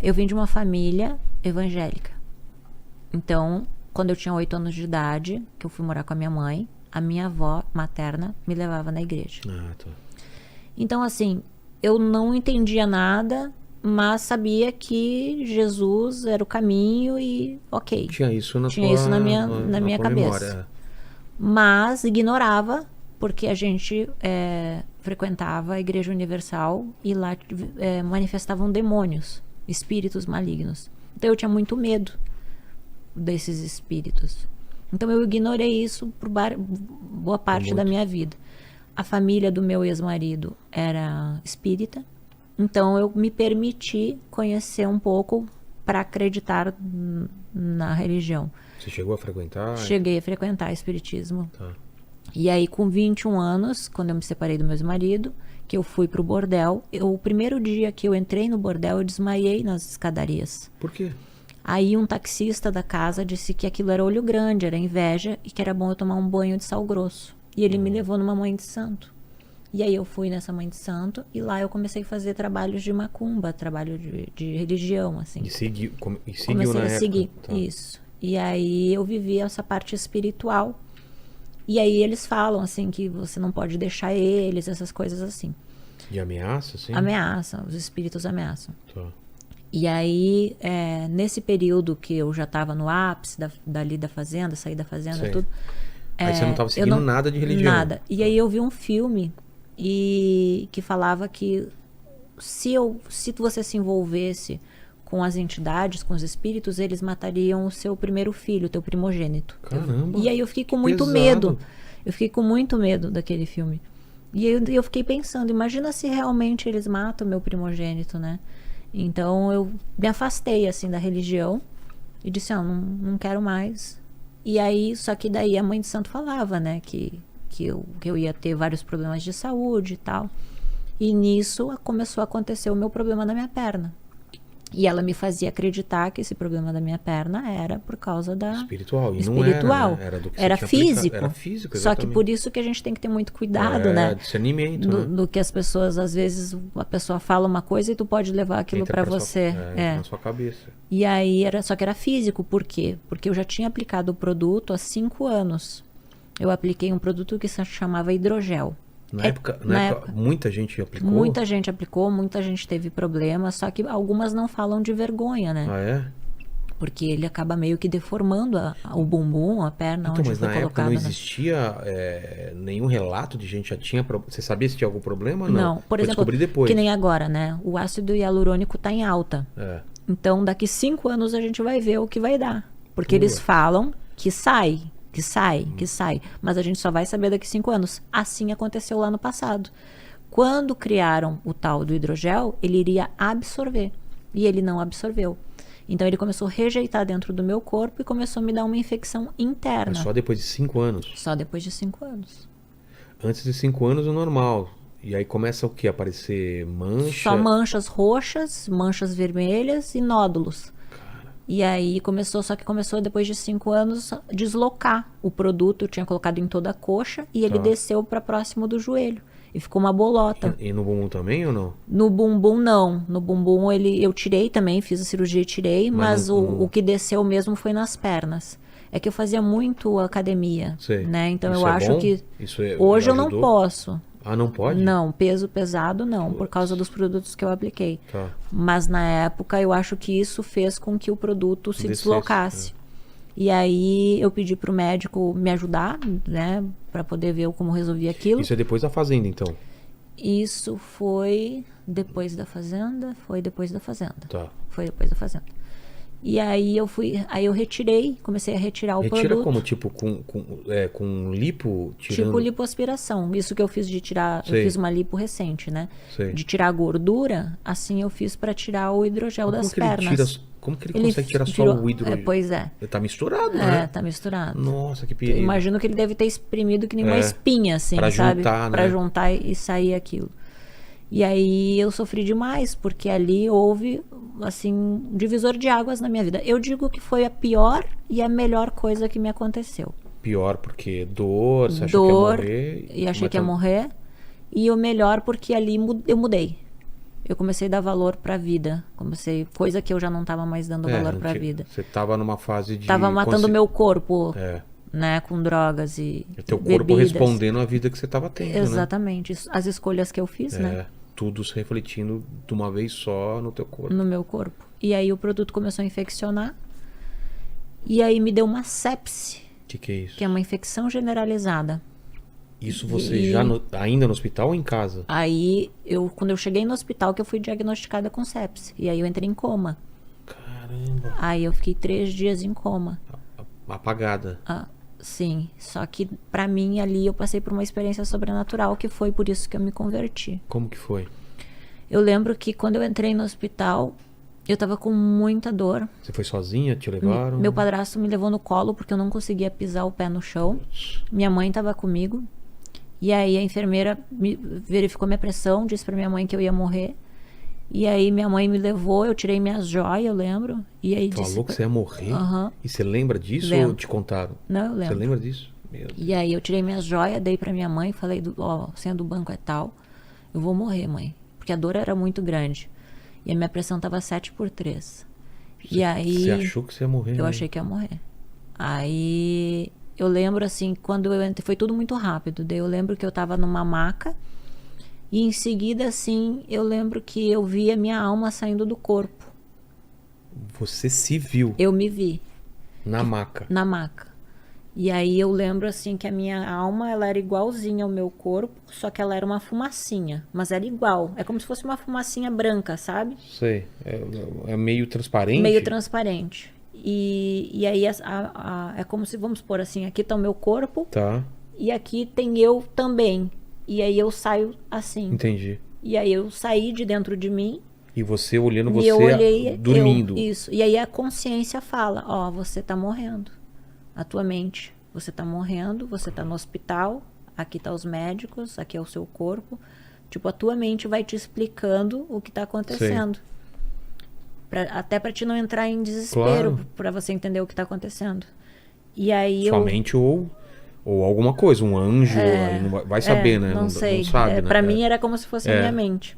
eu vim de uma família evangélica. Então, quando eu tinha 8 anos de idade, que eu fui morar com a minha mãe, a minha avó materna me levava na igreja. Ah, tá. Então, assim, eu não entendia nada, mas sabia que Jesus era o caminho e ok. Tinha isso na Tinha tua, isso na minha tua cabeça. memória. Mas ignorava, porque a gente frequentava a Igreja Universal e lá manifestavam demônios, espíritos malignos. Então eu tinha muito medo desses espíritos. Então eu ignorei isso por boa parte da minha vida. A família do meu ex-marido era espírita, então eu me permiti conhecer um pouco para acreditar na religião. Você chegou a frequentar? Cheguei a frequentar espiritismo. Tá. E aí, com 21 anos, quando eu me separei do meu ex-marido, que eu fui pro bordel, o primeiro dia que eu entrei no bordel, eu desmaiei nas escadarias. Por quê? Aí um taxista da casa disse que aquilo era olho grande, era inveja, e que era bom eu tomar um banho de sal grosso. E ele me levou numa mãe de santo. E aí eu fui nessa mãe de santo, e lá eu comecei a fazer trabalhos de macumba, trabalho de religião, assim. E seguiu Comecei na a época? seguir, Tá. isso. E aí eu vivi essa parte espiritual. E aí eles falam, assim, que você não pode deixar eles, essas coisas assim. De ameaça, sim? Ameaçam, os espíritos ameaçam. Tá. E aí, nesse período que eu já estava no ápice dali da fazenda, saí da fazenda, Sei. tudo. Aí você não estava seguindo nada de religião? Nada. E aí eu vi um filme que falava que se você se envolvesse com as entidades, com os espíritos, eles matariam o seu primeiro filho, o teu primogênito. Caramba, E aí eu fiquei com que muito pesado. medo. Eu fiquei com muito medo daquele filme. E eu fiquei pensando, imagina se realmente eles matam o meu primogênito, né? Então eu me afastei, assim, da religião e disse, não quero mais. E aí, só que daí a mãe de santo falava, né, que eu ia ter vários problemas de saúde e tal. E nisso começou a acontecer o meu problema na minha perna. E ela me fazia acreditar que esse problema da minha perna era por causa da... Espiritual. E espiritual. não era, né? Era do que era você tinha físico. aplicado. Era físico, Só que exatamente. por isso que a gente tem que ter muito cuidado, né? Discernimento, né? Do que as pessoas, às vezes, a pessoa fala uma coisa e tu pode levar aquilo Entra pra pra você. entra na sua cabeça. E aí, só que era físico. Por quê? Porque eu já tinha aplicado o produto há 5 anos. Eu apliquei um produto que se chamava hidrogel. Na época, muita gente aplicou? Muita gente aplicou, muita gente teve problema, só que algumas não falam de vergonha, né? Ah, é? Porque ele acaba meio que deformando o bumbum, a perna, Então, onde mas foi na época colocado. não né? existia nenhum relato de gente já tinha... Você sabia se tinha algum problema? Não, por Foi exemplo, descobrir depois. que nem agora, né? O ácido hialurônico tá em alta. É. Então, daqui 5 anos a gente vai ver o que vai dar. Porque eles falam que sai. Mas a gente só vai saber daqui 5 anos. Assim aconteceu lá no passado. Quando criaram o tal do hidrogel, ele iria absorver. E ele não absorveu. Então ele começou a rejeitar dentro do meu corpo e começou a me dar uma infecção interna. Mas só depois de 5 anos? Só depois de 5 anos. Antes de 5 anos é normal. E aí começa o que? Aparecer mancha? Só manchas roxas, manchas vermelhas e nódulos. E aí só que começou depois de 5 anos a deslocar o produto. Eu tinha colocado em toda a coxa e ele desceu para próximo do joelho. E ficou uma bolota. E no bumbum também ou não? No bumbum não. No bumbum eu tirei também, fiz a cirurgia e tirei, mas o que desceu mesmo foi nas pernas. É que eu fazia muito academia, Sei. né? Então Isso eu é acho bom? que Isso hoje eu não ajudou? posso. Ah, não pode? Não, peso pesado não, por causa dos produtos que eu apliquei. Tá. Mas na época eu acho que isso fez com que o produto se Descesse, deslocasse. E aí eu pedi pro médico me ajudar, né, para poder ver como resolvia aquilo. Isso é depois da fazenda, então? Isso foi depois da fazenda? Foi depois da fazenda. Tá. Foi depois da fazenda. E aí eu retirei, comecei a retirar o Retira produto. como? Tipo com lipo? Tirando... Tipo lipoaspiração. Isso que eu fiz de tirar, Sei. eu fiz uma lipo recente, né? Sei. De tirar a gordura, assim eu fiz para tirar o hidrogel das que ele pernas. como que ele consegue tirar só o hidrogênio? Pois é. Ele tá misturado, né? Tá misturado. Nossa, que perigo. Imagino que ele deve ter espremido que nem uma espinha, assim, pra sabe? juntar, Pra né? juntar e sair aquilo. E aí eu sofri demais, porque ali houve, assim, um divisor de águas na minha vida. Eu digo que foi a pior e a melhor coisa que me aconteceu. Pior porque dor, você achou que ia morrer. E achei que ia morrer. E o melhor porque ali eu mudei. eu comecei a dar valor pra vida. Coisa que eu já não tava mais dando valor pra vida. Você tava numa fase de... Tava matando meu corpo, É. né, com drogas e O teu corpo bebidas. respondendo à vida que você tava tendo, né? Exatamente. As escolhas que eu fiz, né? Tudo se refletindo de uma vez só no teu corpo. No meu corpo. E aí o produto começou a infeccionar. E aí me deu uma sepse, Que é isso? que é uma infecção generalizada. Isso você ainda no hospital ou em casa? Aí, quando eu cheguei no hospital, que eu fui diagnosticada com sepse. E aí eu entrei em coma. Caramba. Aí eu fiquei 3 dias em coma. Apagada. Sim, só que pra mim ali eu passei por uma experiência sobrenatural, que foi por isso que eu me converti. Como que foi? Eu lembro que quando eu entrei no hospital, eu tava com muita dor. Você foi sozinha? Te levaram? Meu padrasto me levou no colo porque eu não conseguia pisar o pé no chão. Minha mãe tava comigo. E aí a enfermeira verificou minha pressão, disse pra minha mãe que eu ia morrer. E aí minha mãe me levou, eu tirei minhas joias, eu lembro. E aí Falou que você ia morrer? Aham. E você lembra disso Lembro. ou te contaram? Não, eu lembro. Você lembra disso? Meu Deus. E aí eu tirei minhas joias, dei pra minha mãe, falei, ó, a senha do banco é tal, eu vou morrer, mãe. Porque a dor era muito grande. E a minha pressão tava 7/3. E aí... Você achou que você ia morrer? Eu né? achei que ia morrer. Aí eu lembro assim, quando eu entrei, foi tudo muito rápido. Daí eu lembro que eu tava numa maca. E em seguida, assim, eu lembro que eu vi a minha alma saindo do corpo. Você se viu Eu me vi na maca. na maca. E aí eu lembro, assim, que a minha alma, ela era igualzinha ao meu corpo, só que ela era uma fumacinha. Mas era igual. É como se fosse uma fumacinha branca, sabe? Sei. É meio transparente? Meio transparente. E aí é como se, vamos supor assim, aqui tá o meu corpo. Tá, E aqui tem eu também. E aí eu saio assim. entendi. E aí eu saí de dentro de mim. E você olhando E você eu olhei. dormindo. Isso. E aí a consciência fala: ó, você tá morrendo. A tua mente. Você tá morrendo, você tá no hospital. Aqui tá os médicos, aqui é o seu corpo. Tipo, a tua mente vai te explicando o que tá acontecendo. Até pra te não entrar em desespero, Claro. pra você entender o que tá acontecendo. E aí Sua mente ou alguma coisa, um anjo, aí não vai saber, né? Não sei. Não sabe, né? Pra mim era como se fosse a minha mente.